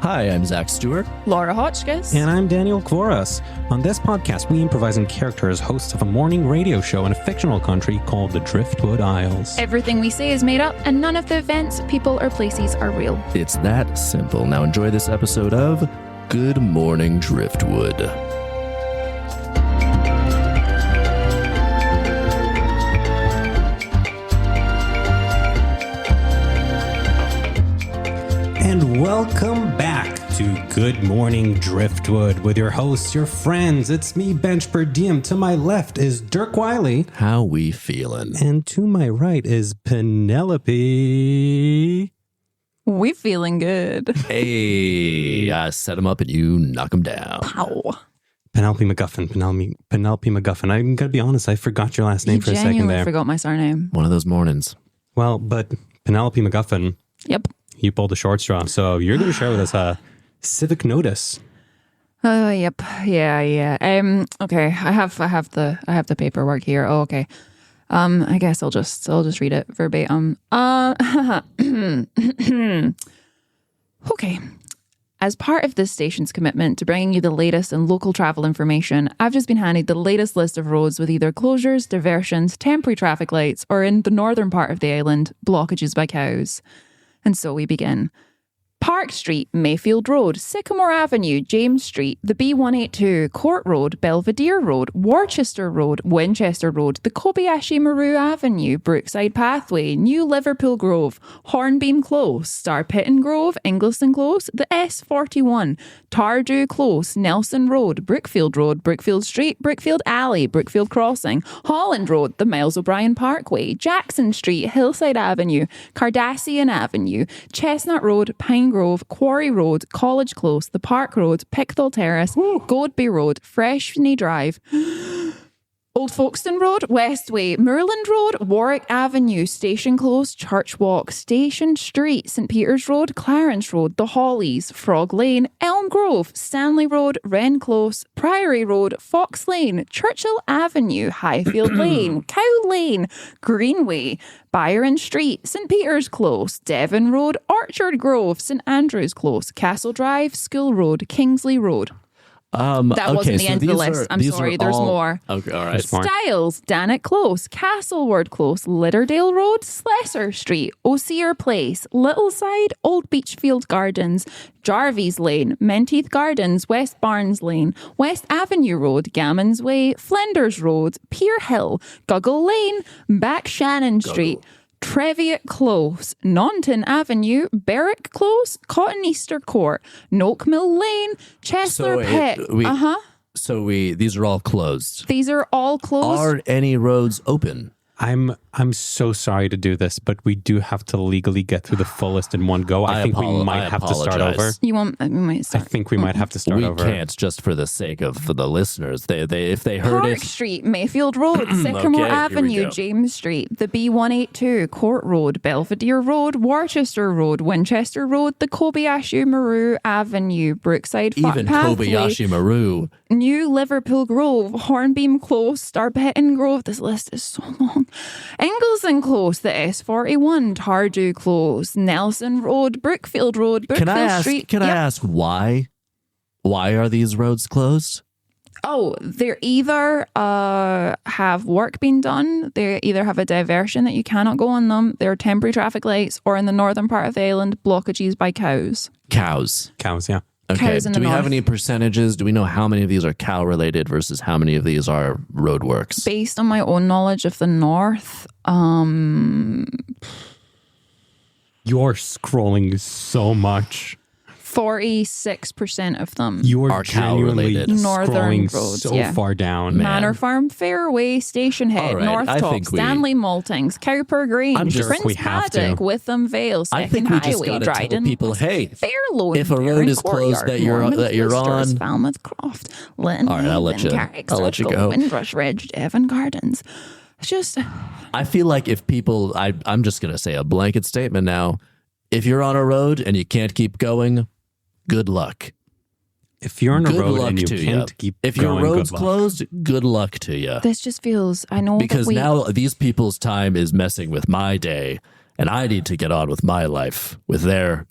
Hi, I'm Zach Stewart. Laura Hotchkiss. And I'm Daniel Kvoras. On this podcast, we improvise in character as hosts of a morning radio show in a fictional country called the Driftwood Isles. Everything we say is made up, and none of the events, people, or places are real. It's that simple. Now enjoy this episode of Good Morning Driftwood. And welcome back to Good Morning Driftwood with your hosts, your friends. It's me, Bench PerDiem. To my left is Dirk Wiley. How we feeling? And to my right is Penelope. We feeling good. Hey, I set him up and you knock him down. Pow. Penelope MacGuffin. Penelope MacGuffin. I'm going to be honest, I forgot your last name for a second there. You genuinely forgot my surname. One of those mornings. Well, but Penelope MacGuffin. Yep. You pulled the short straw, so you're going to share with us a civic notice. Yep. Yeah. Okay. I have the paperwork here. Oh, okay. I guess I'll just read it verbatim. Okay. As part of this station's commitment to bringing you the latest in local travel information, I've just been handed the latest list of roads with either closures, diversions, temporary traffic lights, or in the northern part of the island, blockages by cows. And so we begin. Park Street, Mayfield Road, Sycamore Avenue, James Street, the B182, Court Road, Belvedere Road, Worcester Road, Winchester Road, the Kobayashi Maru Avenue, Brookside Pathway, New Liverpool Grove, Hornbeam Close, Star Pitton Grove, Ingliston Close, the S41, Tardew Close, Nelson Road, Brookfield Street, Brookfield Alley, Brookfield Crossing, Holland Road, the Miles O'Brien Parkway, Jackson Street, Hillside Avenue, Cardassian Avenue, Chestnut Road, Pine Grove, Quarry Road, College Close, the Park Road, Pickthall Terrace, Godby Road, Freshney Drive, Old Folkestone Road, Westway, Moorland Road, Warwick Avenue, Station Close, Church Walk, Station Street, St Peter's Road, Clarence Road, The Hollies, Frog Lane, Elm Grove, Stanley Road, Wren Close, Priory Road, Fox Lane, Churchill Avenue, Highfield Lane, Cow Lane, Greenway, Byron Street, St Peter's Close, Devon Road, Orchard Grove, St Andrews Close, Castle Drive, School Road, Kingsley Road. That wasn't the end of the list. I'm sorry, there's more. Okay, all right. Styles, Dannock Close, Castleward Close, Litterdale Road, Slessor Street, Osier Place, Littleside, Old Beachfield Gardens, Jarvis Lane, Menteith Gardens, West Barnes Lane, West Avenue Road, Gammons Way, Flinders Road, Pier Hill, Guggle Lane, Back Shannon Street, Treviot Close, Naunton Avenue, Berwick Close, Cotton Easter Court, Noak Mill Lane, Chesler Pit. So these are all closed. These are all closed. Are any roads open? I'm so sorry to do this, but we do have to legally get through the full list in one go. I think we might have to start over. You want? We might start. I think we might have to start over. We can't, just for the sake of the listeners. They if they heard Park Street, Mayfield Road, Sycamore Avenue, James Street, the B182, Court Road, Belvedere Road, Worcester Road, Winchester Road, the Kobayashi Maru Avenue, Brookside even Pathway, Kobayashi Maru, New Liverpool Grove, Hornbeam Close, Star Pitton Grove. This list is so long. Ingliston Close, the S41, Tardew Close, Nelson Road, Brookfield Road, Brookfield Street. Can I ask why? Why are these roads closed? Oh, they're either have work being done, they either have a diversion that you cannot go on them, there are temporary traffic lights, or in the northern part of the island, blockages by cows. Cows, yeah. Okay. Cows in the Do we north. have any percentages? Do we know how many of these are cow related versus how many of these are roadworks? Based on my own knowledge of the north, You're scrolling so much. 46% of them You are are genuinely cow-related. Northern scrolling roads, so yeah. far down. Man. Manor Farm, Fairway, Station Head, All right, North I Top, think Stanley Maltings, Cowper Grange, just- Prince we have to. Paddock, Witham Vale, I Second think we just Highway, got to tell Dryden, people, hey, Fairload, if a road Barron is closed Courtyard, that you're Mormon, on- Falmouth Croft, Lytton, All right, I'll let Haven, you- Carrick I'll let you Circle, go. Windrush Ridge, Devon Gardens. It's just, I feel like if people, I'm just going to say a blanket statement now. If you're on a road and you can't keep going, good luck. If you're on a Good road luck and you to can't you. keep If going, your road's good luck. closed, good luck to you. this just feels, I know Because that we, now these people's time is messing with my day. and I need to get on with my life with their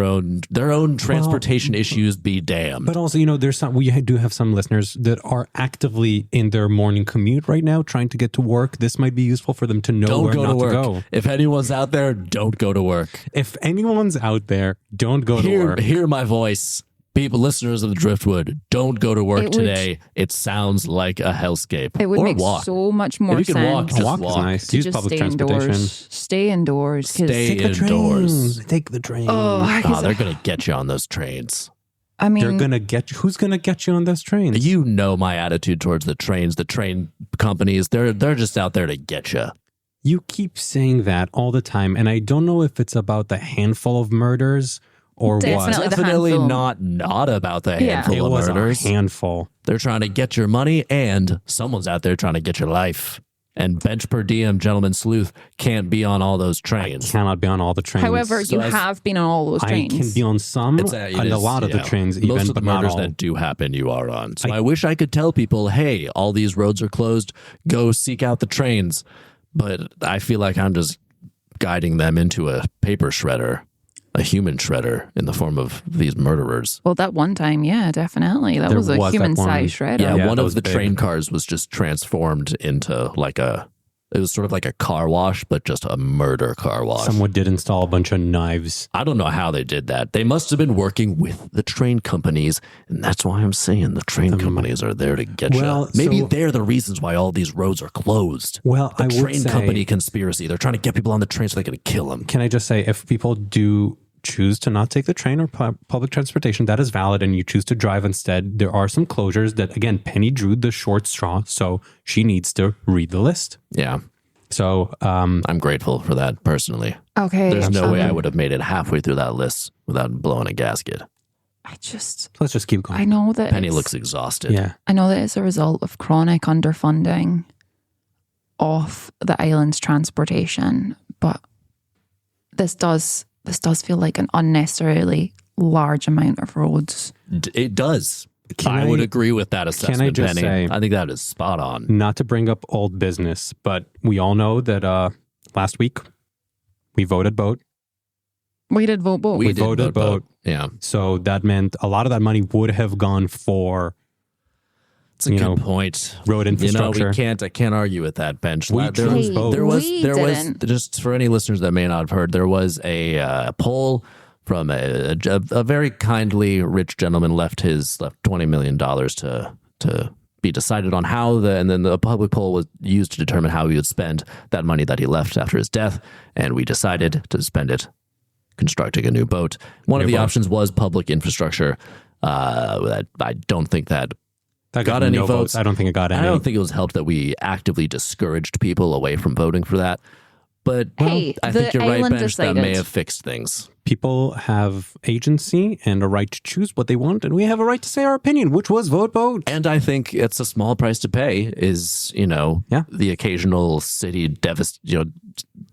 own transportation issues. Be damned. But also, we do have some listeners that are actively in their morning commute right now, trying to get to work. This might be useful for them to know where not to go. If anyone's out there, don't go to work. If anyone's out there, don't go to work. Hear my voice. People, listeners of the Driftwood, don't go to work today. It sounds like a hellscape. It would or make walk. so much more if you sense. can walk is nice. Use public transportation. Stay indoors. Stay indoors. Take the train. They're going to get you on those trains. I mean, they're going to get you. Who's going to get you on those trains? You know my attitude towards the trains, the train companies. They're just out there to get you. You keep saying that all the time, and I don't know if it's about the handful of murders or Definitely what. Definitely not about the handful of murders. A handful. They're trying to get your money, and someone's out there trying to get your life. And Bench PerDiem, Gentleman Sleuth, can't be on all those trains. I cannot be on all the trains. However, you have been on all those trains. I can be on some and a lot of the trains, even, most of the but not murders all. that do happen, you are on. So I wish I could tell people, hey, all these roads are closed. Go seek out the trains. But I feel like I'm just guiding them into a paper shredder. A human shredder in the form of these murderers. Well, that one time, yeah, definitely. That was a human-sized shredder. Yeah, one of the train cars was just transformed into it was sort of like a car wash, but just a murder car wash. Someone did install a bunch of knives. I don't know how they did that. They must have been working with the train companies, and that's why I'm saying the train companies are there to get you. Maybe they're the reasons why all these roads are closed. Well, the train company conspiracy. They're trying to get people on the train so they're going to kill them. Can I just say, if people do choose to not take the train or public transportation, that is valid, and you choose to drive instead, there are some closures that, again, Penny drew the short straw, so she needs to read the list. Yeah. So I'm grateful for that personally. Okay. There's no way I would have made it halfway through that list without blowing a gasket. Let's just keep going. I know that Penny looks exhausted. Yeah. I know that it's a result of chronic underfunding of the island's transportation, but this does feel like an unnecessarily large amount of roads. It does. I would agree with that assessment, can I just Penny. say, I think that is spot on. Not to bring up old business, but we all know that last week we voted boat. We did vote boat. We did voted boat. Yeah. So that meant a lot of that money would have gone for It's a good point. Road infrastructure. I can't argue with that, Bench. We chose both. There was just for any listeners that may not have heard, there was a poll from a very kindly rich gentleman left $20 million to be decided on how and then the public poll was used to determine how he would spend that money that he left after his death, and we decided to spend it constructing a new boat. One of the options was public infrastructure. I don't think that got any votes. I don't think it got any. I don't think it was helped that we actively discouraged people away from voting for that. But hey, I think you're right, Bench. Decided. That may have fixed things. People have agency and a right to choose what they want, and we have a right to say our opinion, which was vote boat. And I think it's a small price to pay. Is the occasional city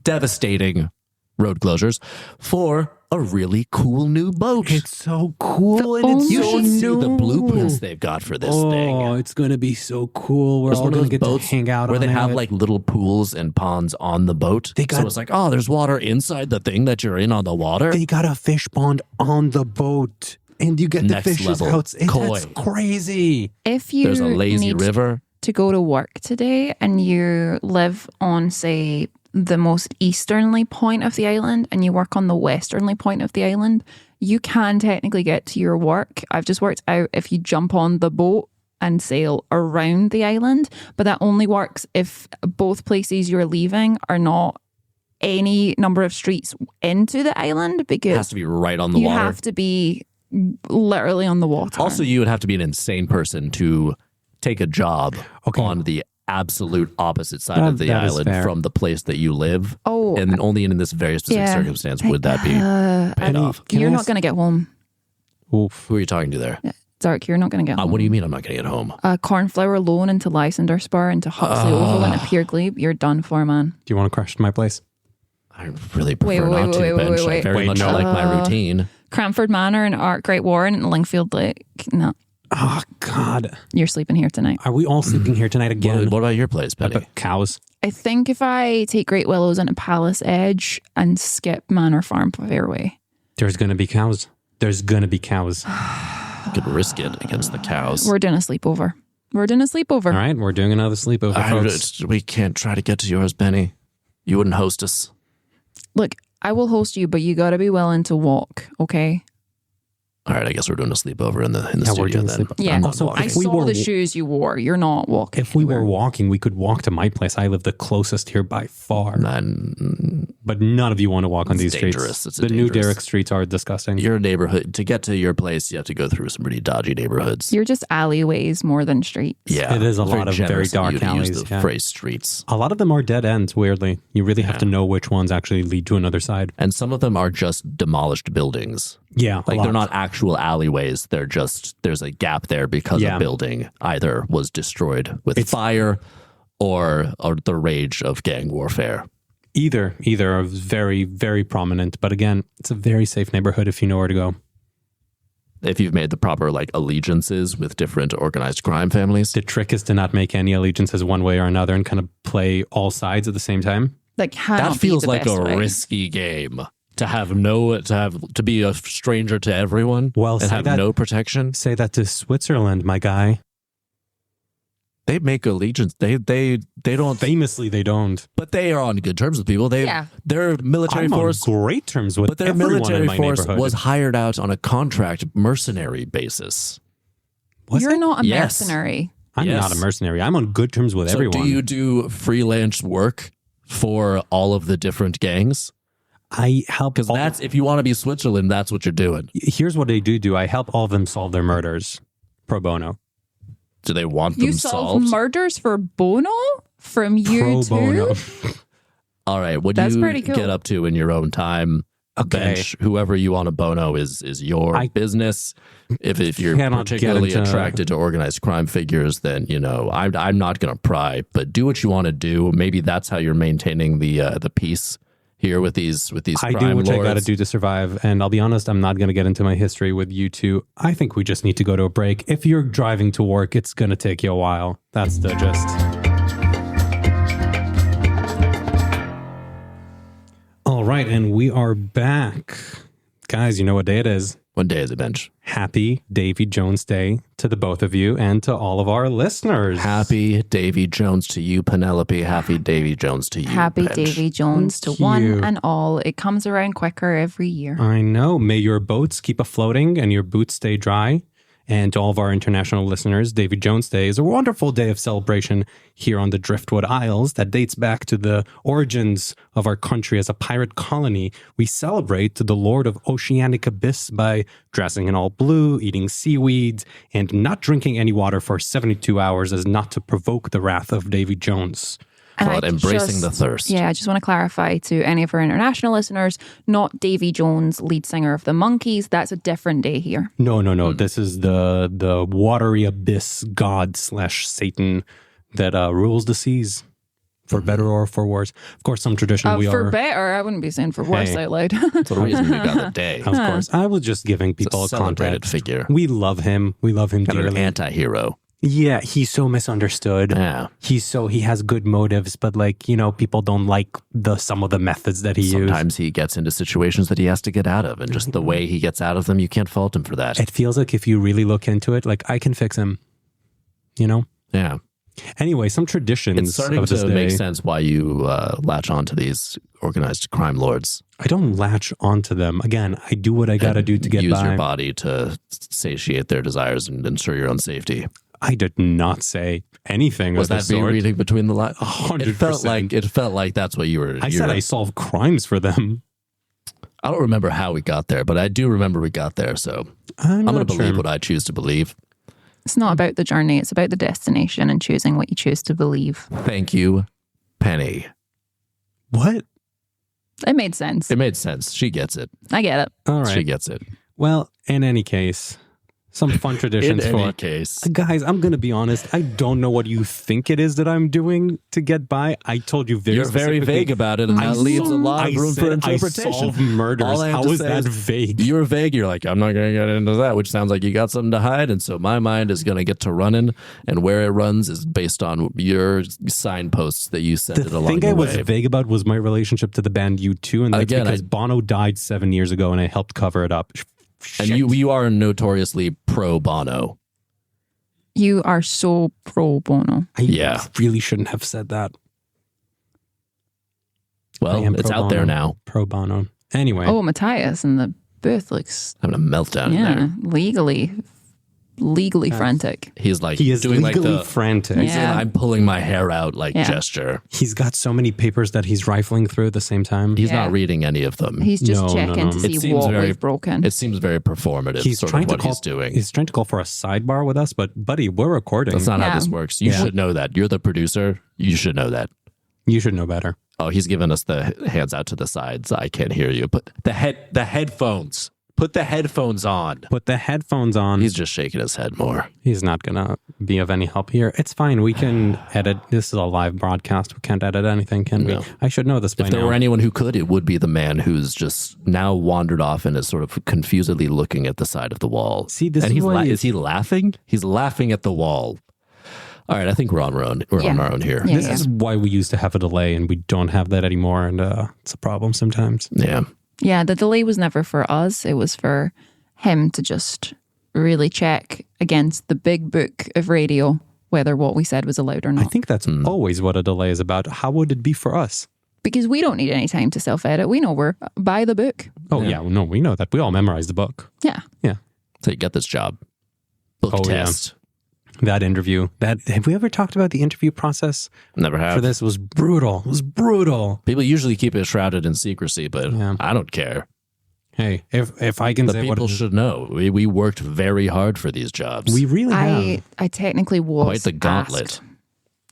devastating road closures for a really cool new boat. It's so cool, and you should see the blueprints they've got for this thing. Oh, it's going to be so cool. We're all going to get to hang out where on they have it. like little pools and ponds on the boat. So it's like, there's water inside the thing that you're in on the water. They got a fish pond on the boat, and you get the fishes out. That's crazy. If you there's a lazy river to go to work today, and you live on, say, the most easternly point of the island and you work on the westernly point of the island, you can technically get to your work. I've just worked out if you jump on the boat and sail around the island, but that only works if both places you're leaving are not any number of streets into the island, because it has to be right on the water. You have to be literally on the water. Also, you would have to be an insane person to take a job on the absolute opposite side of the island from the place that you live. Oh, and only in this very specific circumstance would that be paid off. You're not going to get home. Oof. Who are you talking to there? Dark, you're not going to get home. What do you mean I'm not going to get home? Cornflower loan into Lysander Spur, into Huxley Oval, into Pier Glebe. You're done for, man. Do you want to crash to my place? I really prefer not to, Bench. I very much like my routine. Cranford Manor and Great Warren and Lingfield Lake. No. Oh, God. You're sleeping here tonight. Are we all sleeping here tonight again? What about your place, Penny? But cows. I think if I take Great Willows into Palace Edge and skip Manor Farm Fairway. There's going to be cows. There's going to be cows. You could risk it against the cows. We're doing a sleepover. All right, we're doing another sleepover, folks. We can't try to get to yours, Penny. You wouldn't host us. Look, I will host you, but you got to be willing to walk, okay? All right, I guess we're doing a sleepover in the studio we're doing then. Yeah. I'm not Also, walking. I if we saw were- the shoes you wore. You're not walking. If we were anywhere. walking, we could walk to my place. I live the closest here by far. And But none of you want to walk on It's these dangerous. streets. It's The new dangerous. Derrick streets are disgusting. your neighborhood, to get to your place, you have to go through some pretty dodgy neighborhoods. You're just alleyways more than streets. Yeah, It is a it's lot of very generous dark you to alleys, Use the yeah. phrase streets, A lot of them are dead ends, weirdly. You really have to know which ones actually lead to another side. and some of them are just demolished buildings. Yeah, Like they're not actual alleyways. They're just there's a gap there because Yeah. a building either was destroyed with fire or the rage of gang warfare. Either are very, very prominent. But again, it's a very safe neighborhood if you know where to go. If you've made the proper like allegiances with different organized crime families. The trick is to not make any allegiances one way or another and kind of play all sides at the same time. Like That feels like a risky game. To be a stranger to everyone Well, and say have that- no protection. Say that to Switzerland, my guy. They make allegiance. They don't. Famously, they don't. But they are on good terms with people. Their military I'm force. on great terms with But their everyone military in my force neighborhood. was hired out on a contract mercenary basis. Was You're it? not a Yes. mercenary. I'm Yes. not a mercenary. I'm on good terms with So everyone. do you do freelance work for all of the different gangs? I help Because all- that's if you want to be Switzerland, that's what you're doing. Here's what I do. I help all of them solve their murders pro bono. Do they want them You solve solved? murders for Bono from you Pro too? bono. All right. What That's do you pretty cool. get up to in your own time? Okay. Bench, whoever you want to bono is your business. If you're Cannot get particularly into- attracted to organized crime figures, then I'm not going to pry. But do what you want to do. Maybe that's how you're maintaining the peace here with these I crime do what I lords. got to do to survive. And I'll be honest, I'm not going to get into my history with you two. I think we just need to go to a break. If you're driving to work, it's going to take you a while. That's the gist. All right. And we are back. Guys, you know what day it is. What day is it, Bench? Happy Davy Jones Day to the both of you and to all of our listeners. Happy Davy Jones to you, Penelope. Happy Davy Jones to you, Happy Bench. Davy Jones to Thank one you. and all. It comes around quicker every year. I know. May your boats keep afloating and your boots stay dry. And to all of our international listeners, Davy Jones Day is a wonderful day of celebration here on the Driftwood Isles that dates back to the origins of our country as a pirate colony. We celebrate the Lord of Oceanic Abyss by dressing in all blue, eating seaweeds, and not drinking any water for 72 hours as not to provoke the wrath of Davy Jones. Call it embracing the thirst. Yeah, I just want to clarify to any of our international listeners, not Davy Jones, lead singer of the Monkees. That's a different day here. No. This is the watery abyss god / Satan that rules the seas, for better or for worse. Of course, some tradition we for are. better, I wouldn't be saying for worse Hey. out loud. That's the reason we got the day. Of course, I was just giving people It's a a celebrated context. figure. We love him. We love him Kind of an dearly. anti-hero. Yeah, he's so misunderstood. Yeah. He has good motives, but people don't like some of the methods that he used. Sometimes he gets into situations that he has to get out of, and just the way he gets out of them, you can't fault him for that. It feels like if you really look into it, I can fix him. Yeah. Anyway, some traditions It's starting of this to day. make sense why you latch on to these organized crime lords. I don't latch onto them. Again, I do what I got to and do to get use by. your body to satiate their desires and ensure your own safety. I did not say anything Was of that the me sort. reading between the lines? 100%. It felt like that's what you were. I said I solve crimes for them. I don't remember how we got there, but I do remember we got there. So I'm going to not believe sure. what I choose to believe. It's not about the journey, it's about the destination and choosing what you choose to believe. Thank you, Penny. What? It made sense. It made sense. She gets it. I get it. All She right. gets it. Well, in any case, some fun traditions In for any case. guys. I'm gonna be honest. I don't know what you think it is that I'm doing to get by. I told you You're very vague about it, and that leaves a lot of room for interpretation. I solve murders. All I have How to is say that is vague? You were vague. You're like, I'm not going to get into that, which sounds like you got something to hide. And so my mind is going to get to running, and where it runs is based on your signposts that you send it along The thing I the was way. vague about was my relationship to the band U2, and that's Again, because Bono died 7 years ago, and I helped cover it up. And you are notoriously pro Bono. You are so pro Bono. I really shouldn't have said that. I Well, am it's pro out there Bono. now. Pro Bono. Anyway. Oh, Matthias in the booth looks, Having a meltdown in yeah, there. legally frantic. He's like He is doing like legally the frantic. he's Yeah. doing, I'm pulling my hair out like Yeah. gesture. He's got so many papers that he's rifling through at the same time. He's Yeah. not reading any of them. He's just No, no, checking no. to It see seems what very- we've broken. It seems very performative, He's sort trying of to what call. he's doing. He's trying to call for a sidebar with us, but buddy, we're recording. That's not Yeah. how this works. You Yeah. should know that. You're the producer. You should know that. You should know better. Oh, he's giving us the hands out to the sides. I can't hear you. Put the headphones. Put the headphones on. Put the headphones on. He's just shaking his head more. He's not gonna be of any help here. It's fine. We can edit. This is a live broadcast. We can't edit anything, can we? No. I should know this by If there now. were anyone who could, it would be the man who's just now wandered off and is sort of confusedly looking at the side of the wall. See, this and is he's why is he laughing? He's laughing at the wall. All right, I think we're on our own. We're on Yeah. our own here. Yeah. This is why we used to have a delay, and we don't have that anymore, and it's a problem sometimes. Yeah. Yeah, the delay was never for us. It was for him to just really check against the big book of radio whether what we said was allowed or I not. think that's always what a delay is about. How would it be for us? Because we don't need any time to self-edit. We know we're by the book. Oh yeah, no, we know that. We all memorized the book. Yeah. Yeah, So you get this job. Book Oh, yeah. test. that interview. Have we ever talked about the interview process Never have. for this? It was brutal. It was brutal. People usually keep it shrouded in secrecy, but Yeah. I don't care. Hey, if I can The say what people it is, should know. We worked very hard for these jobs. we really have. I technically was Quite the gauntlet. asked.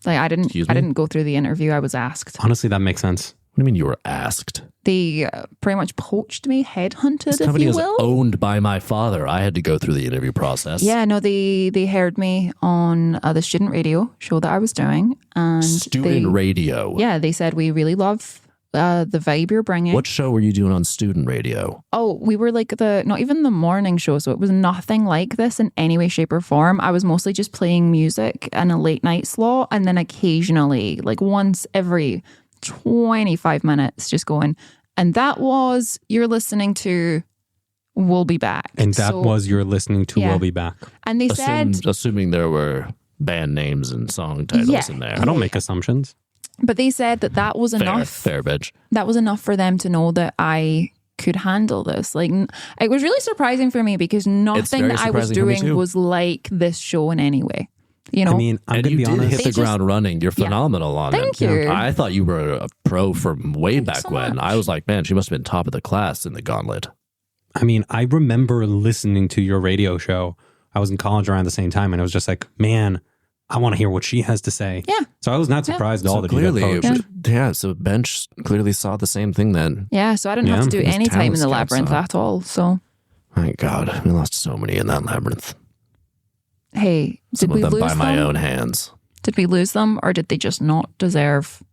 Like I Excuse me? didn't go through the interview. I was asked. Honestly, that makes sense. What do you mean you were asked? They pretty much poached me, headhunted, This if company you is will. owned by my father. I had to go through the interview process. Yeah, no, they heard me on the student radio show that I was doing, and Student radio. Yeah, they said we really love the vibe you're bringing. What show were you doing on student radio? Oh, we were like not even the morning show, so it was nothing like this in any way, shape, or form. I was mostly just playing music in a late night slot, and then occasionally, like once every 25 minutes, just going. And that was you're listening to We'll Be Back. And that So- was you're listening to Yeah. We'll Be Back. And they said, Assuming there were band names and song titles Yeah. in there. I don't make assumptions. but they said that was Fair, enough. fair bitch. That was enough for them to know that I could handle this. Like, it was really surprising for me because nothing very that I was surprising for me doing too. was like this show in any way. You know, I mean, I'm And going you to be did honest. hit the They ground running. You're phenomenal on Thank it. you. I thought you were a pro from way back so when. much. I was like, man, she must have been top of the class in the gauntlet. I mean, I remember listening to your radio show. I was in college around the same time, and I was just like, man, I want to hear what she has to say. Yeah. So I was not surprised at all So that you got clearly, poached. so Bench clearly saw the same thing then. yeah. So I didn't have Yeah. to do These any time in the talent scouts, labyrinth huh? at all. So My God, we lost so many in that labyrinth. hey, did Some we of them lose by my them? own hands. Did we lose them, or did they just not deserve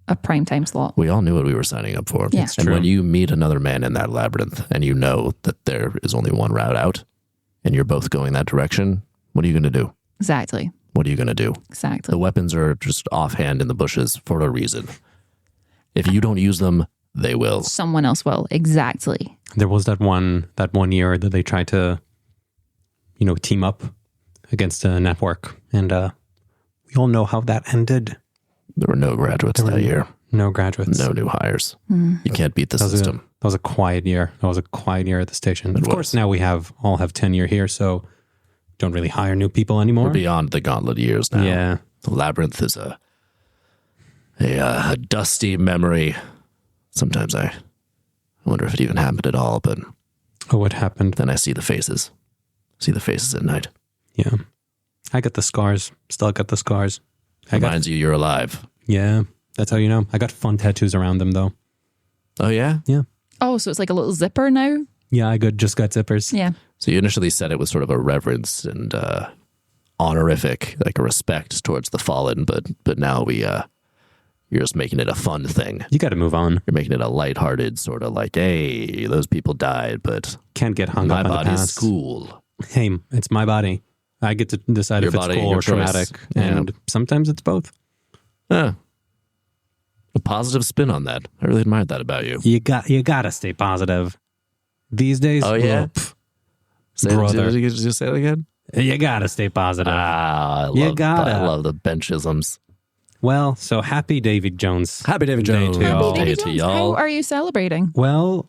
a prime time slot? We all knew what we were signing up for. Yeah. It's And true. when you meet another man in that labyrinth and you know that there is only one route out and you're both going that direction, what are you going to do? Exactly. What are you going to do? The Exactly. weapons are just offhand in the bushes for a reason. If you don't use them, they will. Someone else will. Exactly. There was that one year that they tried to, team up against a network, and we all know how that ended. There were no graduates that year. No graduates. No new hires. Hmm. You can't beat the system. That was a quiet year. That was a quiet year at the station. Of was. course, now we all have tenure here, so don't really hire new people anymore. We're beyond the gauntlet years now. Yeah. The labyrinth is a dusty memory. Sometimes I wonder if it even happened at all, but Oh, what happened? then I see the faces. See the faces at night. Yeah. I got the scars. Still got the scars. I got, Reminds you you're alive. yeah, that's how you know. I got fun tattoos around them, though. Oh, yeah? Yeah. Oh, so it's like a little zipper now? Yeah, I just got zippers. Yeah. So you initially said it was sort of a reverence and honorific, like a respect towards the fallen, but now you're just making it a fun thing. You got to move on. You're making it a lighthearted sort of like, hey, those people died, but Can't get hung my up on the body's past. cool. Hey, it's my body. I get to decide Your if it's body, cool your or choice. traumatic. And sometimes it's both. Yeah. A positive spin on that. I really admired that about you. You got to stay positive. These days, Oh, yeah? Brother. Did you just say that again? You got to stay positive. I love the benchisms. Well, so happy Davy Jones. Happy David Jones. Day to y'all. Happy Davy to Jones. y'all. How are you celebrating? Well,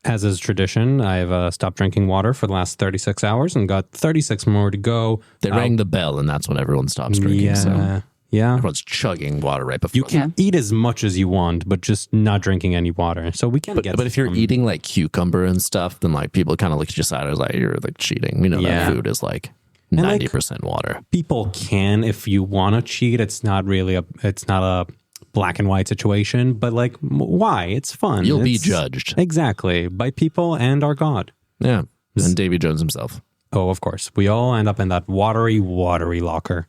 as is tradition, I've stopped drinking water for the last 36 hours and got 36 more to go. They rang the bell, and that's when everyone stops drinking. Yeah. So Yeah. everyone's chugging water right before. You can eat as much as you want, but just not drinking any water. So we can get But if you're some- eating like cucumber and stuff, then like people kind of look at your side as like you're like cheating. We know Yeah. that food is like And, like, 90% water. people can, if you want to cheat, it's not a black and white situation, but like, why? It's fun. You'll be It's- judged. Exactly. By people and our God. Yeah. And Davy Jones himself. Oh, of course. We all end up in that watery locker.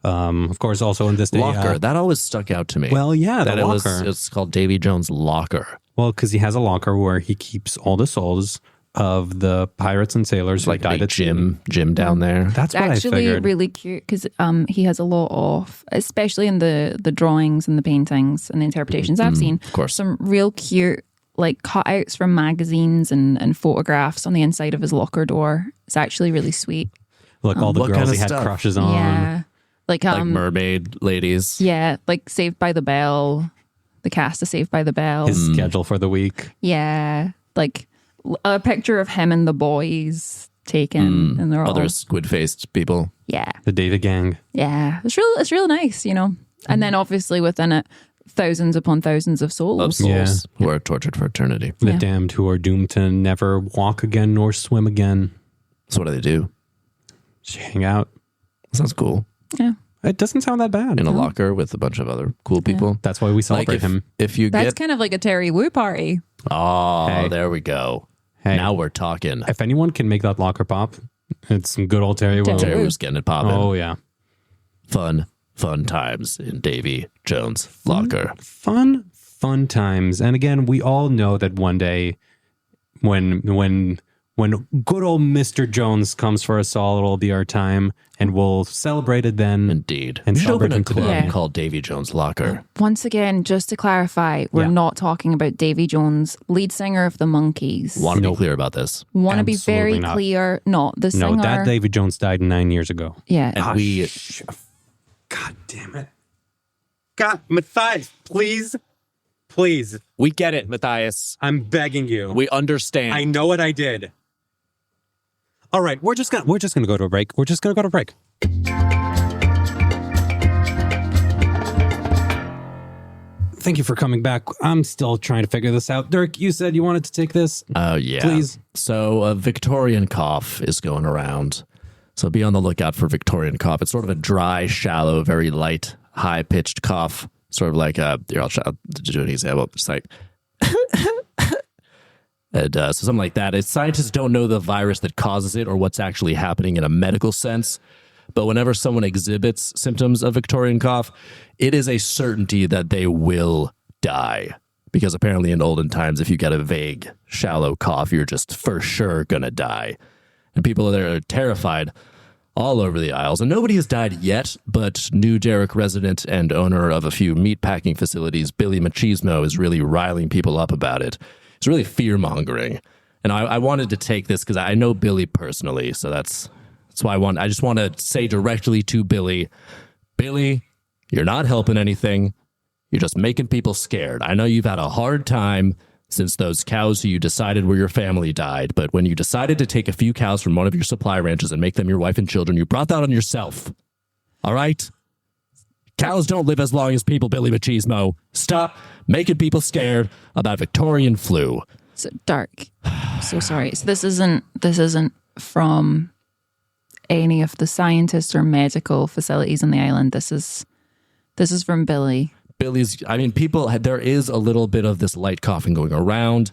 Of course, also in this day. Locker. That always stuck out to me. Well, yeah, that the locker. it's called Davy Jones Locker. Well, because he has a locker where he keeps all the souls of the pirates and sailors who Like died a at sea. gym down there. That's what I Actually, figured. really cute because he has a lot of, especially in the drawings and the paintings and the interpretations I've seen, of course. some real cute like cutouts from magazines and photographs on the inside of his locker door. It's actually really sweet. Like all the What girls kind of he had stuff? crushes on. Yeah, like Like mermaid ladies. yeah, like Saved by the Bell, the cast of Saved by the Bell. His schedule for the week. Yeah, like a picture of him and the boys taken, and they're all Other squid-faced people. yeah. The David Gang. Yeah, it's real nice, you know. And then obviously within it, thousands upon thousands of souls. Of souls Yeah. who are tortured for eternity. The Yeah. damned who are doomed to never walk again nor swim again. So what do they do? Just hang out. Sounds cool. Yeah, It doesn't sound that bad. In a locker with a bunch of other cool people. That's why we Like celebrate him. if you that's get kind of like a Terry Wu party. oh, Hey. there we go. Hey. Now we're talking. If anyone can make that locker pop, it's some good old Terry Will. Terry was getting it popping. Oh, yeah. Fun times in Davy Jones locker. Fun times. And again, we all know that one day when good old Mr. Jones comes for us all, it'll be our time and we'll celebrate it then. Indeed. And We should open celebrate a him club today. Yeah. called Davy Jones Locker. Once again, just to clarify, we're Yeah. not talking about Davy Jones, lead singer of the Monkees. Want to Nope. be clear about this. Want to be very Absolutely not. clear, not the singer. No, that David Jones died 9 years ago. yeah, And we God damn it. God, Matthias, please. Please. We get it, Matthias. I'm begging you. We understand. I know what I did. All right, we're just gonna go to a break. We're just gonna go to a break. Thank you for coming back. I'm still trying to figure this out. Dirk, you said you wanted to take this. Oh, yeah. Please. So a Victorian cough is going around. So be on the lookout for Victorian cough. It's sort of a dry, shallow, very light, high-pitched cough. Sort of like I'll do an example. It's like, and so something like that. Scientists don't know the virus that causes it or what's actually happening in a medical sense. But whenever someone exhibits symptoms of Victorian cough, it is a certainty that they will die. Because apparently in olden times, if you get a vague, shallow cough, you're just for sure going to die. And people there are terrified all over the Isles. And nobody has died yet, but New Derrick resident and owner of a few meatpacking facilities, Billy Machismo, is really riling people up about it. It's really fear-mongering. And I wanted to take this because I know Billy personally, so that's why I just want to say directly to Billy, Billy, you're not helping anything. You're just making people scared. I know you've had a hard time since those cows who you decided were your family died, but when you decided to take a few cows from one of your supply ranches and make them your wife and children, you brought that on yourself. All right? Cows don't live as long as people, Billy Machismo. Stop making people scared about Victorian flu. so dark. So sorry. So this isn't from any of the scientists or medical facilities on the island. This is from Billy. There is a little bit of this light coughing going around,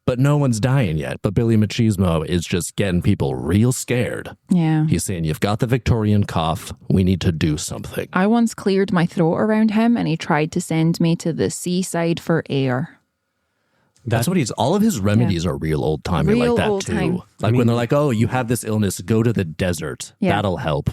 but no one's dying yet. But Billy Machismo is just getting people real scared. Yeah. He's saying, you've got the Victorian cough. We need to do something. I once cleared my throat around him and he tried to send me to the seaside for air. That's what all of his remedies are real old timey like Real that old too. time. Like when they're like, oh, you have this illness, go to the desert. Yeah. That'll help.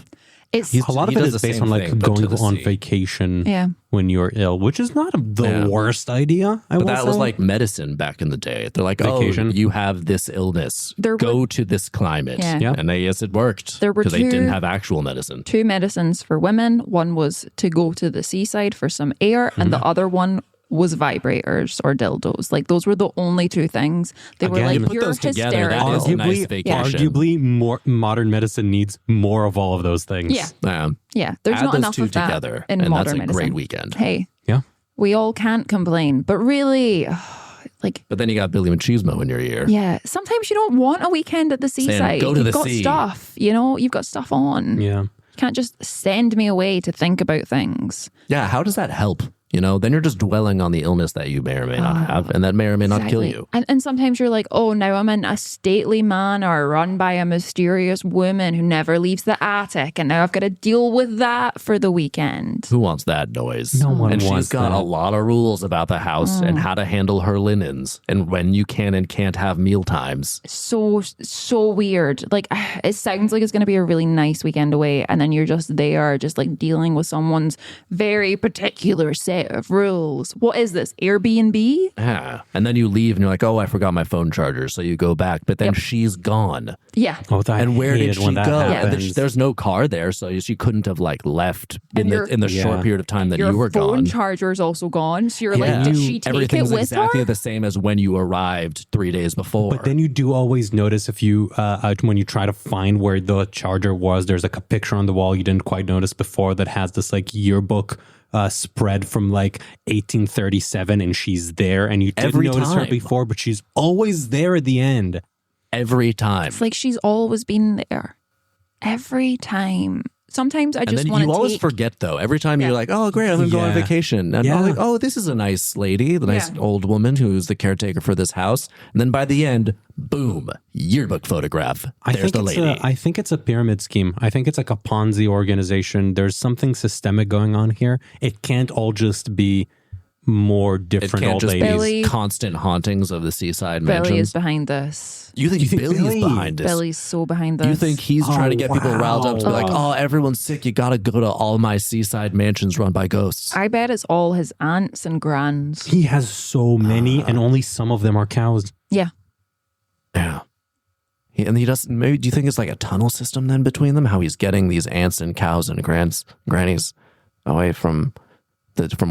It's A lot of he it does is the based same on like thing, but to going the on sea. vacation Yeah. when you're ill, which is not the worst idea. But that was like medicine back in the day. They're like, Vacation. oh, you have this illness. There Go to this climate. Yeah. Yeah. And yes, it worked. There were because they two- didn't have actual medicine. 2 medicines for women. One was to go to the seaside for some air, and the other one was vibrators or dildos. Like those were the only 2 things. They were Again, like, you put you're those together, hysterical. that is a nice vacation. Arguably, more modern medicine needs more of all of those things. Yeah. Yeah. There's Add not those enough 2 of that together, in and modern that's a medicine. great weekend. Hey, Yeah. we all can't complain, but really, like, But then you got Billy Machismo in your ear. yeah, sometimes you don't want a weekend at the seaside. go to You've the got sea. stuff, you've got stuff on. Yeah. You can't just send me away to think about things. Yeah, how does that help? Then you're just dwelling on the illness that you may or may not have, and that may or may not kill you. And sometimes you're like, oh, now I'm in a stately manor run by a mysterious woman who never leaves the attic, and now I've got to deal with that for the weekend. Who wants that noise? No one And wants she's got that. a lot of rules about the house and how to handle her linens and when you can and can't have meal times. So weird. Like, it sounds like it's going to be a really nice weekend away, and then you're just there, just like dealing with someone's very particular set of rules. What is this, Airbnb? Yeah. And then you leave and you're like, oh, I forgot my phone charger. So you go back, but then she's gone. Yeah. Oh, I And where did hated she when that go? happens. There's no car there, so she couldn't have like left in And the short Yeah. period of time that Your you were phone gone. charger is also gone. So you're Yeah. like, did she take it Everything's with exactly her? the same as when you arrived 3 days before. But then you do always notice if you, when you try to find where the charger was, there's like a picture on the wall you didn't quite notice before that has this like yearbook spread from like 1837, and she's there, and you didn't Every notice her time. before, but she's always there at the end. Every time. It's like she's always been there. Every time. Sometimes I And just then want you to always take... forget though. Every time you're like, oh great, I'm gonna go on Yeah. vacation. And Yeah. I'm like, oh, this is a nice lady, the nice Yeah. old woman who's the caretaker for this house. And then by the end, boom, yearbook photograph. There's the lady. I think it's a pyramid scheme. I think it's like a Ponzi organization. There's something systemic going on here. It can't all just be more It different can't old just ladies. Billy- be constant hauntings of the seaside Billy mansions. is behind this. You think Billy's Billy- behind this? Billy's so behind this. You think he's trying to get people riled up to be like, wow. oh, everyone's sick. You got to go to all my seaside mansions run by ghosts. I bet it's all his aunts and grands. He has so many, and only some of them are cows. Yeah. Yeah. And he doesn't, maybe, do you think it's like a tunnel system then between them? How he's getting these aunts and cows and grannies away from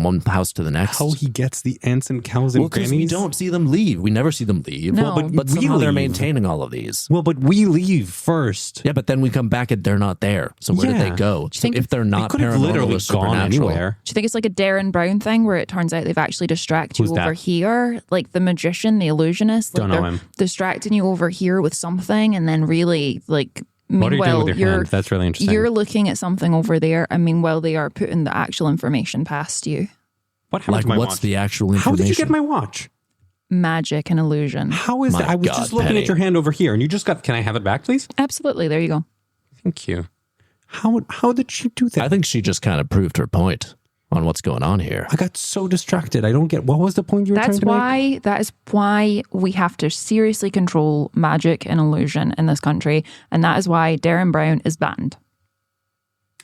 one house to the next? How he gets the aunts and cows and Well, because grannies? we don't see them leave. We never see them leave. No. But we somehow they're leave. maintaining all of these. Well, but we leave first. Yeah, but then we come back and they're not there. So where did they Yeah. go? So think if they're They not could have paranormal literally or gone supernatural, anywhere. Do you think it's like a Darren Brown thing where it turns out they've actually distracted you Who's over that? here? Like the magician, the illusionist. Like Don't know they're him. distracting you over here with something, and then really, like, What are you doing meanwhile, with your hand? That's really interesting. you're looking at something over there, and meanwhile, they are putting the actual information past you. What happened like to my what's watch? the actual How information? did you get my watch? Magic and illusion. How is My that? I was God, just looking Penny. at your hand over here, and you just got. Can I have it back, please? Absolutely. There you go. Thank you. How did she do that? I think she just kind of proved her point on what's going on here. I got so distracted. I don't get. What was the point you were That's trying to make? that is why we have to seriously control magic and illusion in this country, and that is why Darren Brown is banned.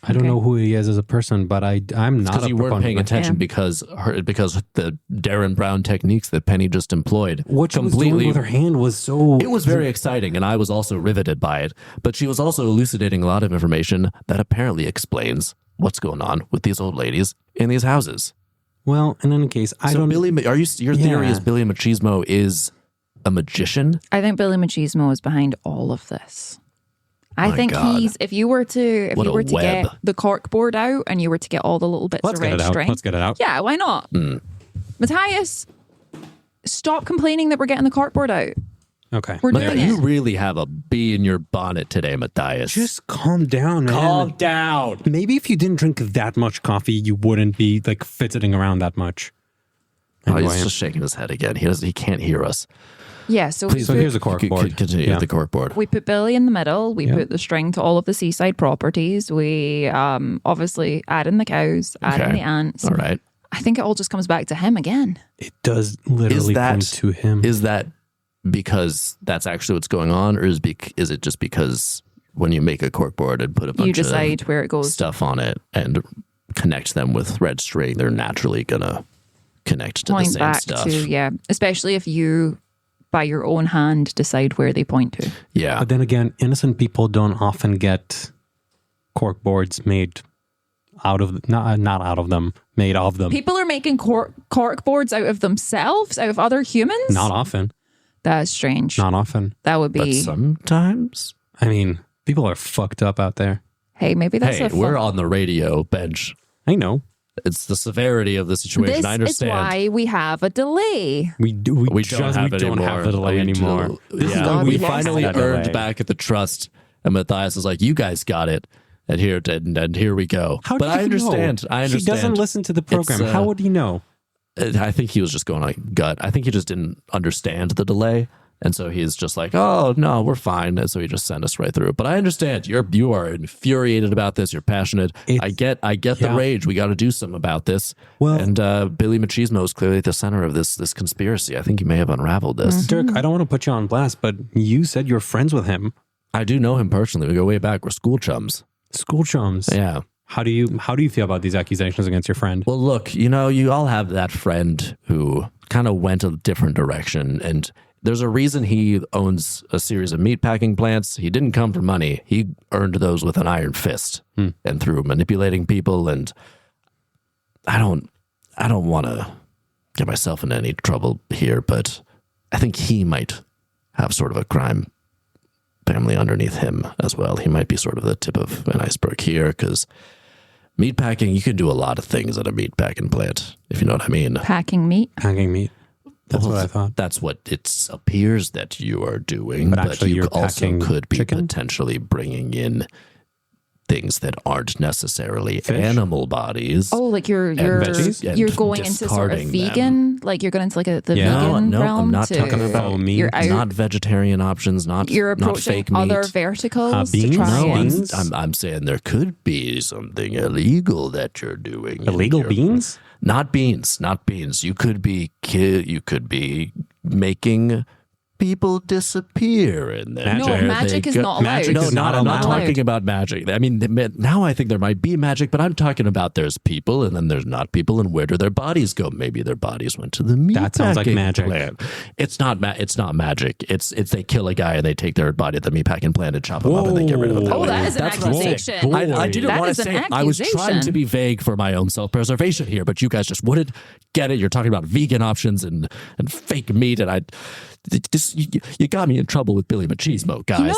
I don't Okay. know who he is as a person, but I'm not Because a you weren't proponent paying of- attention Yeah. because the Darren Brown techniques that Penny just employed What she was doing with her hand was so. It was very exciting, and I was also riveted by it. But she was also elucidating a lot of information that apparently explains what's going on with these old ladies in these houses. Well, in any case, I So don't. Billy, your theory Yeah. is Billy Machismo is a magician? I think Billy Machismo is behind all of this. I My think God. if you were to What a get web. the cork board out and you were to get all the little bits Let's of get red it out. string. Let's get it out. Yeah, why not? Matthias, stop complaining that we're getting the cork board out. Okay. We're But doing you it. really have a bee in your bonnet today, Matthias. Just calm down, man. down. Maybe if you didn't drink that much coffee, you wouldn't be like fidgeting around that much. Oh, Anyway. he's just shaking his head again. He can't hear us. Yeah, so Please, So here's a cork board. Continue Yeah. with the cork board. we put Billy in the middle. We Yeah. put the string to all of the seaside properties. We obviously add in the cows, add in Okay. the ants. All right. I think it all just comes back to him again. It does literally point to him. Is that because that's actually what's going on, or is it just because when you make a cork board and put a bunch You decide of where it goes. stuff on it and connect them with red string, they're naturally gonna connect to the Point same back stuff? to, yeah, especially if you, by your own hand, decide where they point to. Yeah. But then again, innocent people don't often get cork boards made out of not out of them, made of them. People are making cork boards out of themselves, out of other humans? Not often. That's strange. Not often. That would But be, sometimes. I mean, people are fucked up out there. hey, maybe that's Hey, a fun. we're on the radio bench. I know. It's the severity of the situation. This I is understand. why we have a delay. We don't have the delay anymore. This is Yeah, why we lost finally that earned delay. back at the trust, and Matthias is like, "You guys got it," and here we go. How but did I he understand. know? I understand. He doesn't listen to the program. It's, How would he know? I think he was just going like gut. I think he just didn't understand the delay, and so he's just like, "Oh no, we're fine," and so he just sent us right through. But I understand. You are infuriated about this. You're passionate. I get the yeah. rage. We got to do something about this. Well- and Billy Machismo is clearly at the center of this conspiracy. I think you may have unraveled this. Dirk, I don't want to put you on blast, but you said you're friends with him. I do know him personally. We go way back. We're school chums. School chums. Yeah. How do you feel about these accusations against your friend? Well, look, you all have that friend who kind of went a different direction, and there's a reason he owns a series of meatpacking plants. He didn't come for money. He earned those with an iron fist and through manipulating people. And I don't want to get myself into any trouble here, but I think he might have sort of a crime family underneath him as well. He might be sort of the tip of an iceberg here, because meatpacking, you can do a lot of things at a meatpacking plant, if you know what I mean. Packing meat. Hanging meat. That's what I thought. That's what it appears that you are doing, But but actually you you're also packing could be chicken? potentially bringing in things that aren't necessarily Fish? animal bodies. Oh, like you're veggies? And you're going into sort of discarding them. vegan, like you're going into like the Yeah. vegan No, realm. I'm not to, talking about faux meat. You're out. not vegetarian options, You're not approaching fake meat. other verticals to beans? try No, and beans? I'm saying there could be something illegal that you're doing. in Illegal your- beans? Not beans. You could be making people disappear in there. No, magic is not allowed. Magic No, is not I'm not allowed. talking about magic. I mean, now I think there might be magic, but I'm talking about there's people and then there's not people, and where do their bodies go? Maybe their bodies went to the meat. That sounds like packing magic. plant. It's not magic. It's they kill a guy and they take their body at the meatpacking plant and chop him up and they get rid of him. that Oh, way. that is an That's what I'm saying. accusation. I didn't That want is to an say. I was trying accusation. to be vague for my own self-preservation here, but you guys just wouldn't get it. You're talking about vegan options and fake meat, and you got me in trouble with Billy Machismo, guys.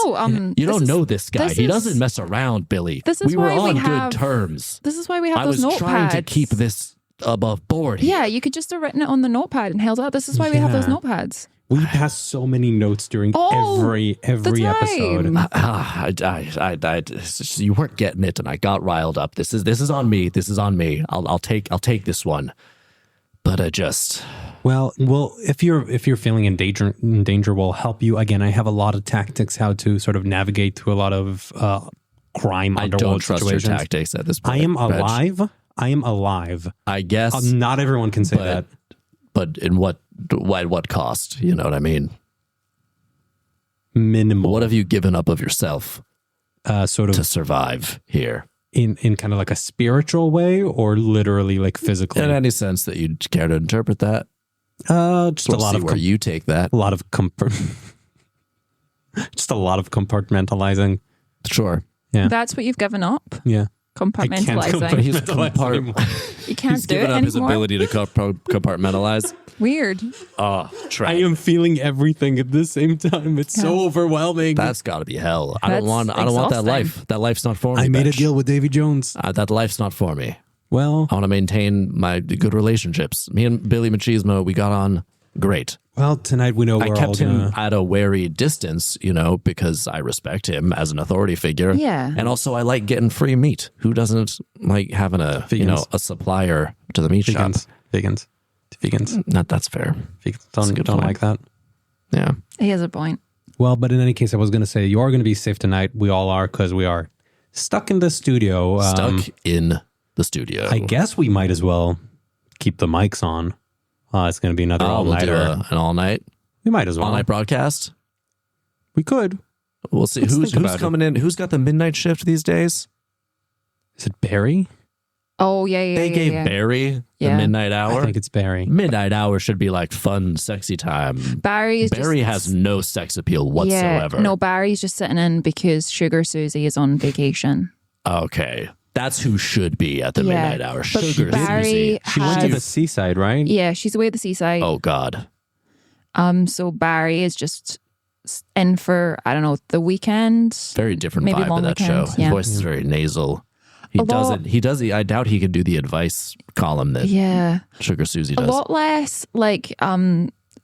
You don't know this guy. He doesn't mess around, Billy. This is we were why we on have- good terms. This is why we have I those was notepads. trying to keep this above board here. Yeah, you could just have written it on the notepad and held up. This is why we have those Yeah. notepads. We pass so many notes during Oh, every the episode. time. You weren't getting it, and I got riled up. This is on me. This is on me. I'll take this one. But I just Well, if you're feeling in danger, we'll help you. Again, I have a lot of tactics how to sort of navigate through a lot of crime I underworld don't trust situations. your tactics at this point. I am Reg. alive. I am alive. I guess, Not everyone can say that. but in what cost? You know what I mean? Minimal. What have you given up of yourself Sort of to survive here? in kind of like a spiritual way, or literally like physically. In any sense that you'd care to interpret that? Just We'll a lot see of where you take that. a lot of just a lot of compartmentalizing. Sure. Yeah. That's what you've given up. Yeah. Compartmentalizing. He's compartmentalize anymore. You can't He's do it given up his anymore. ability to compartmentalize. Weird. Oh, I am feeling everything at the same time. It's so overwhelming. That's got to be hell. I That's don't want that exhausting. life. That life's not for me. I made a bitch. deal with Davy Jones. That life's not for me. Well, I want to maintain my good relationships. Me and Billy Machismo, we got on great. tonight we know I we're all kept him gonna. at a wary distance, because I respect him as an authority figure. Yeah. And also I like getting free meat. Who doesn't like having a a supplier to the meat shop? Vegans. Vegans. Not that's fair. Vegans don't good don't point. like that. Yeah. He has a point. Well, but in any case, I was going to say you are going to be safe tonight. We all are because we are stuck in the studio. Stuck in the studio. I guess we might as well keep the mics on. It's going to be another we'll do all-nighter. an all-night We might as well. all-night broadcast. We could. We'll see Let's who's think about coming in. Who's got the midnight shift these days? Is it Barry? Oh, yeah. They gave Barry the Yeah. midnight I hour. think it's Barry. Midnight hour should be like fun, sexy time. Barry has no sex appeal whatsoever. Yeah, no, Barry's just sitting in because Sugar Susie is on vacation. Okay. That's who should be at the Yeah, midnight hour. but Sugar Barry Susie. She went to the has- seaside, right? Yeah, she's away at the seaside. Oh, God. So Barry is just in for, I don't know, the weekend. Very different Maybe vibe long of that weekend, show. yeah. His voice is very nasal. I doubt he can do the advice column that Yeah. Sugar Susie A does. lot less like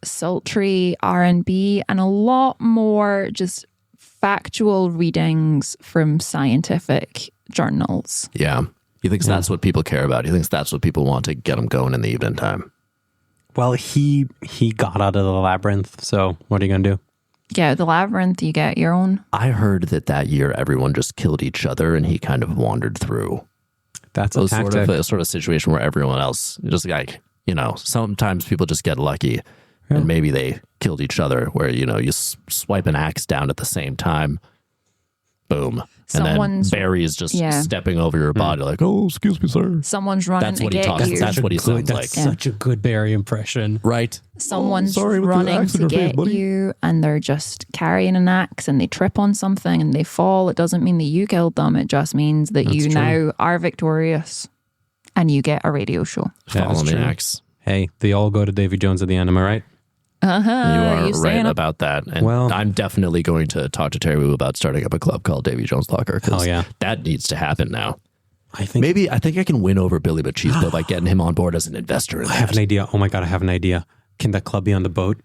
sultry R&B and a lot more just factual readings from scientific journals. Yeah. He thinks that's what people care about. He thinks that's what people want to get him going in the evening time. Well, he got out of the labyrinth, so what are you going to do? Yeah, the labyrinth, you get your own. I heard that year everyone just killed each other and he kind of wandered through. That's It a was tactic. sort of situation where everyone else just like, sometimes people just get lucky and maybe they killed each other where, you swipe an axe down at the same time. Boom. And then Someone's- Barry is just yeah. stepping over your body like, oh, excuse me, sir. Someone's running That's to what he get talks. you. That's what he sounds like. That's such a good Barry impression. Right. Someone's sorry with the running axe in to your face, get buddy. you and they're just carrying an axe and they trip on something and they fall. It doesn't mean that you killed them. It just means that you true. now are victorious and you get a radio show. Yeah, Follow that's the true. axe. Hey, they all go to Davy Jones at the end, am I right? You are you right saying it? about that. And Well- I'm definitely going to talk to Terry Wu about starting up a club called Davy Jones Locker because Oh, yeah. that needs to happen now. I think I think I can win over Billy Bachisco by getting him on board as an investor in I have that. an idea. Oh my God, I have an idea. Can that club be on the boat?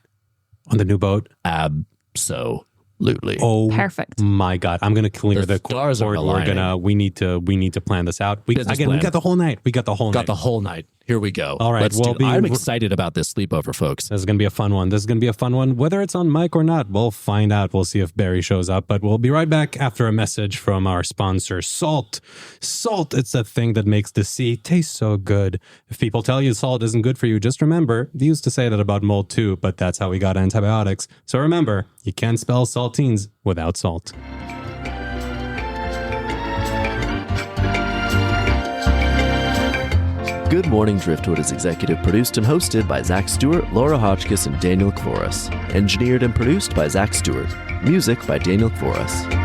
On the new boat? Absolutely. Oh, Perfect. my God. I'm going to clear The the stars are corridor. We need to plan this out. We Business we plan. got the whole night. Got the whole night. Here we go. All right, I'm excited about this sleepover, folks. This is going to be a fun one. Whether it's on mic or not, we'll find out. We'll see if Barry shows up, but we'll be right back after a message from our sponsor, Salt. Salt, it's a thing that makes the sea taste so good. If people tell you salt isn't good for you, just remember, they used to say that about mold too, but that's how we got antibiotics. So remember, you can't spell saltines without salt. Good Morning Driftwood is executive produced and hosted by Zach Stewart, Laura Hotchkiss, and Daniel Kvoras. Engineered and produced by Zach Stewart. Music by Daniel Kvoras.